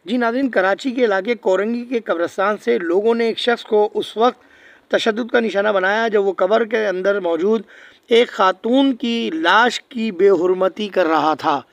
जी नाज़रीन, कराची के इलाके कोरंगी के कब्रिस्तान से लोगों ने एक शख्स को उस वक्त तशद्दुद का निशाना बनाया जब वो कब्र के अंदर मौजूद एक खातून की लाश की बेहुरमती कर रहा था।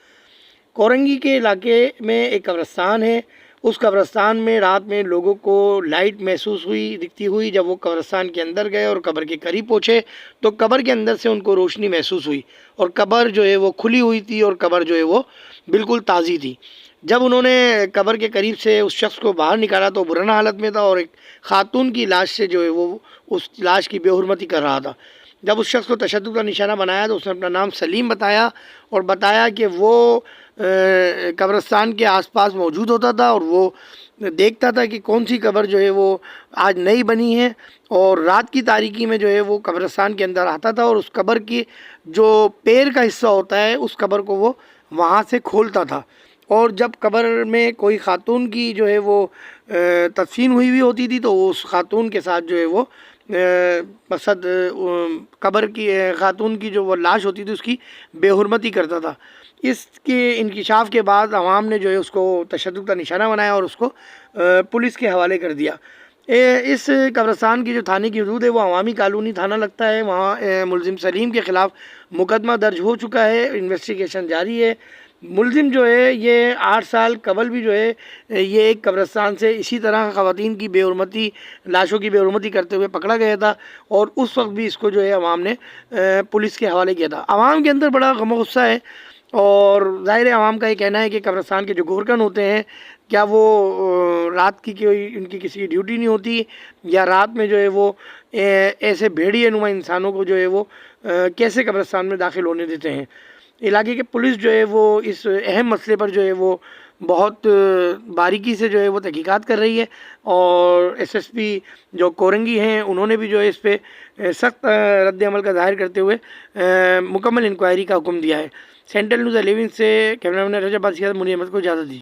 कोरंगी के इलाके में एक कब्रिस्तान है। उस कब्रिस्तान में रात में लोगों को लाइट महसूस हुई दिखती हुई। जब वो कब्रिस्तान के अंदर गए और कब्र के करीब पहुँचे तो कब्र के अंदर से उनको रोशनी महसूस हुई और कब्र जो है वो खुली हुई थी और कब्र जो है वो बिल्कुल ताज़ी थी। जब उन्होंने कब्र के करीब से उस शख्स को बाहर निकाला तो बुरना हालत में था और एक खातून की लाश से जो है वो उस लाश की बेहुरमती कर रहा था। जब उस शख्स को तशद्दुद का निशाना बनाया तो उसने अपना नाम सलीम बताया और बताया कि वो कब्रिस्तान के आसपास मौजूद होता था और वो देखता था कि कौन सी कब्र जो है वो आज नई बनी है, और रात की तारीकी में जो है वो कब्रिस्तान के अंदर आता था और उस कब्र की जो पैर का हिस्सा होता है उस कब्र को वो वहाँ से खोलता था। और जब कब्र में कोई ख़ातून की जो है वो तदफीन हुई होती थी तो उस ख़ातून के साथ जो है वो मकसद कब्र की ख़ातून की जो वो लाश होती थी उसकी बेहुरमती करता था। इसके इंकिशाफ के बाद अवाम ने जो है उसको तशद्दुद का निशाना बनाया और उसको पुलिस के हवाले कर दिया। इस कब्रिस्तान की जो थाने की हदूद है वो अवामी कॉलोनी थाना लगता है। वहाँ मुलजिम सलीम के ख़िलाफ़ मुकदमा दर्ज हो चुका है, इन्वेस्टिगेशन जारी है। मुलजिम जो है ये 8 साल कबल भी जो है ये एक कब्रिस्तान से इसी तरह ख़वातीन की बेहुरमती लाशों की बेहुरमती करते हुए पकड़ा गया था और उस वक्त भी इसको जो है अवाम ने पुलिस के हवाले किया था। अवाम के अंदर बड़ा गम गुस्सा है और ज़ाहिर है अवाम का ये कहना है कि कब्रिस्तान के जो गोरकन होते हैं क्या वो रात की कोई उनकी किसी की ड्यूटी नहीं होती, या रात में जो है वो ऐसे भेड़िए नुमा इंसानों को जो है वो कैसे कब्रिस्तान में दाखिल होने देते हैं। इलाके के पुलिस जो है वो इस अहम मसले पर जो है वो बहुत बारीकी से जो है वो तहकीकात कर रही है और एसएसपी जो कोरंगी हैं उन्होंने भी जो है इस पर सख्त रद्द अमल का ज़ाहिर करते हुए मुकम्मल इंक्वायरी का हुक्म दिया है। सेंट्रल न्यूज़ 11 से कैमरामैन रजब बादशाह मुनीर अहमद को इजाज़त दी।